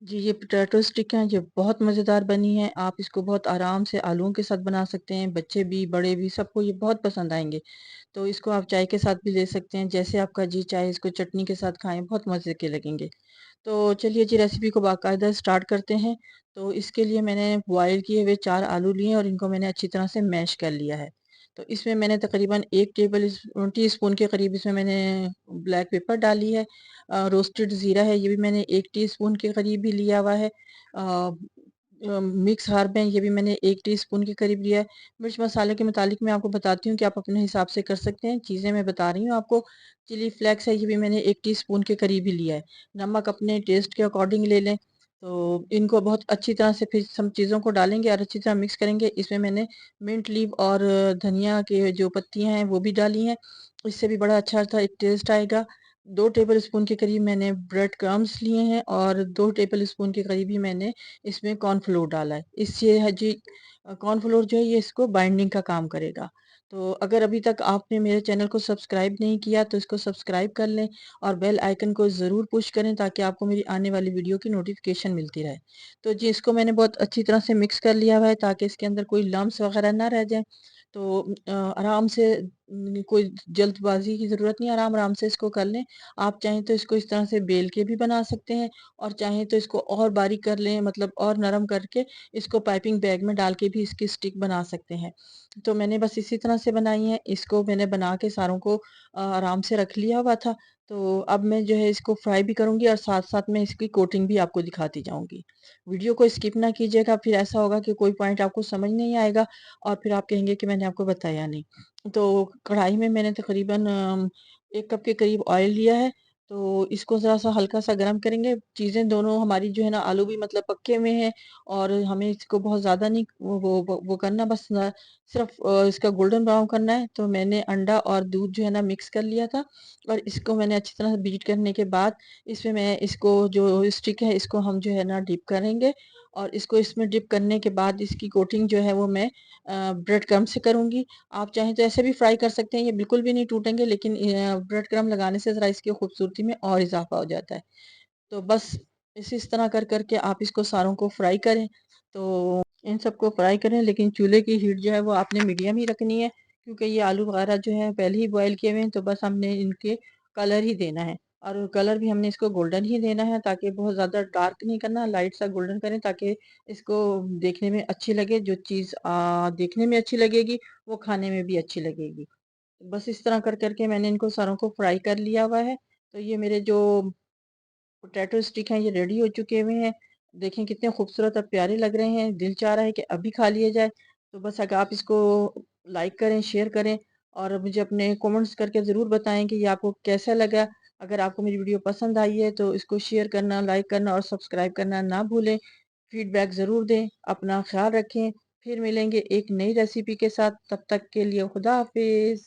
जी, ये potato stick हैं, ये बहुत मज़ेदार बनी हैं। आप इसको बहुत आराम से आलूओं के साथ बना सकते हैं। बच्चे भी, बड़े भी, सबको ये बहुत पसंद आएँगे। तो इसको आप चाय के साथ भी ले सकते हैं, जैसे आपका जी चाहे इसको चटनी के साथ खाएँ, बहुत मज़े के लगेंगे। तो चलिए जी रेसिपी को बाकायदा स्टार्ट करते हैं। तो इसके लिए मैंने बॉयल किए हुए 4 आलू लिए और इनको मैंने अच्छी तरह से मैश कर लिया है। तो इसमें मैंने तकरीबन 1 टीस्पून के करीब इसमें मैंने ब्लैक पेपर डाली है। रोस्टेड ज़ीरा है, ये भी मैंने 1 टीस्पून के करीब ही लिया हुआ है। मिक्स हर्ब है, ये भी मैंने 1 टीस्पून के करीब लिया है। मिर्च मसाले के मुतालिक मैं आपको बताती हूँ कि आप अपने हिसाब से कर सकते हैं। चीज़ें मैं बता रही हूँ आपको। चिली फ्लेक्स है, ये भी मैंने 1 टीस्पून के करीब ही लिया है। नमक अपने टेस्ट के अकॉर्डिंग ले लें। तो इनको बहुत अच्छी तरह से फिर सब चीज़ों को डालेंगे और अच्छी तरह मिक्स करेंगे। इसमें मैंने मिंट लीव और धनिया के जो पत्तियाँ हैं वो भी डाली हैं। इससे भी बड़ा अच्छा सा एक टेस्ट आएगा। 2 टेबल स्पून के करीब मैंने ब्रेड क्रम्ब्स लिए हैं और 2 टेबल स्पून के करीब ही मैंने इसमें कॉर्नफ्लोर डाला है। इससे है जी कॉर्नफ्लोर जो है ये इसको बाइंडिंग का काम करेगा। तो अगर अभी तक आपने मेरे चैनल को सब्सक्राइब नहीं किया तो इसको सब्सक्राइब कर लें और बेल आइकन को ज़रूर पुश करें ताकि आपको मेरी आने वाली वीडियो की नोटिफिकेशन मिलती रहे। तो जी इसको मैंने बहुत अच्छी तरह से मिक्स कर लिया हुआ है ताकि इसके अंदर कोई लम्स वगैरह ना रह जाए। तो आराम से कोई जल्दबाजी की ज़रूरत नहीं है, आराम-आराम से इसको कर लें। आप चाहें तो इसको इस तरह से बेल के भी बना सकते हैं और चाहें तो इसको और बारीक कर लें, मतलब और नरम करके इसको पाइपिंग बैग में डाल के भी इसकी स्टिक बना सकते हैं। तो मैंने बस इसी तरह से बनाई है। इसको मैंने बना के सारों को आराम से रख लिया हुआ था। तो अब मैं जो है इसको फ्राई भी करूँगी और साथ-साथ मैं इसकी कोटिंग भी आपको दिखाती जाऊँगी। वीडियो को स्किप ना कीजिएगा, फिर ऐसा होगा कि कोई पॉइंट आपको समझ नहीं आएगा और फिर आप कहेंगे कि मैंने आपको बताया नहीं। तो कढ़ाई में मैंने तकरीबन 1 कप के करीब ऑयल लिया है। तो इसको ज़रा-सा हल्का-सा गरम करेंगे। चीज़ें दोनों हमारी जो है ना, आलू भी मतलब पके हुए हैं और हमें इसको बहुत ज़्यादा नहीं वो करना, बस सिर्फ़ इसका गोल्डन ब्राउन करना है। तो मैंने अंडा और दूध जो है ना मिक्स कर लिया था और इसको मैंने अच्छी तरह से बीट करने के बाद इसमें मैं इसको जो स्टिक है इसको हम जो है ना डिप करेंगे और इसको इसमें डिप करने के बाद इसकी कोटिंग जो है वो मैं ब्रेड क्रम्ब से करूँगी। आप चाहें तो ऐसे भी फ्राई कर सकते हैं, ये बिल्कुल भी नहीं टूटेंगे, लेकिन ब्रेड क्रम्ब लगाने से ज़रा इसकी खूबसूरती में और इज़ाफ़ा हो जाता है। तो बस इस तरह कर के आप इसको सारों को फ्राई करें। तो इन सबको फ्राई करें, लेकिन चूल्हे की हीट जो है वो आपने मीडियम ही रखनी है क्योंकि ये आलू वगैरह जो है पहले ही बॉयल किए हुए हैं, तो बस हमने इनके कलर ही देना है और कलर भी हमने इसको गोल्डन ही देना है, ताकि बहुत ज़्यादा डार्क नहीं करना, लाइट सा गोल्डन करें ताकि इसको देखने में अच्छी लगे। जो चीज़ देखने में अच्छी लगेगी वो खाने में भी अच्छी लगेगी। बस इस तरह कर के मैंने इनको सारों को फ्राई कर लिया हुआ है। तो ये मेरे जो पोटैटो स्टिक हैं ये रेडी हो चुके हुए हैं। देखें कितने खूबसूरत और प्यारे लग रहे हैं। दिल चाह रहा है कि अभी खा लिए जाए। तो बस अगर आप इसको लाइक करें, शेयर करें और मुझे अपने कमेंट्स करके ज़रूर बताएं कि ये आपको कैसा लगा। अगर आपको मेरी वीडियो पसंद आई है तो इसको शेयर करना, लाइक करना और सब्सक्राइब करना ना भूलें। फीडबैक ज़रूर दें। अपना ख्याल रखें। फिर मिलेंगे एक नई रेसिपी के साथ। तब तक के लिए खुदा हाफिज़।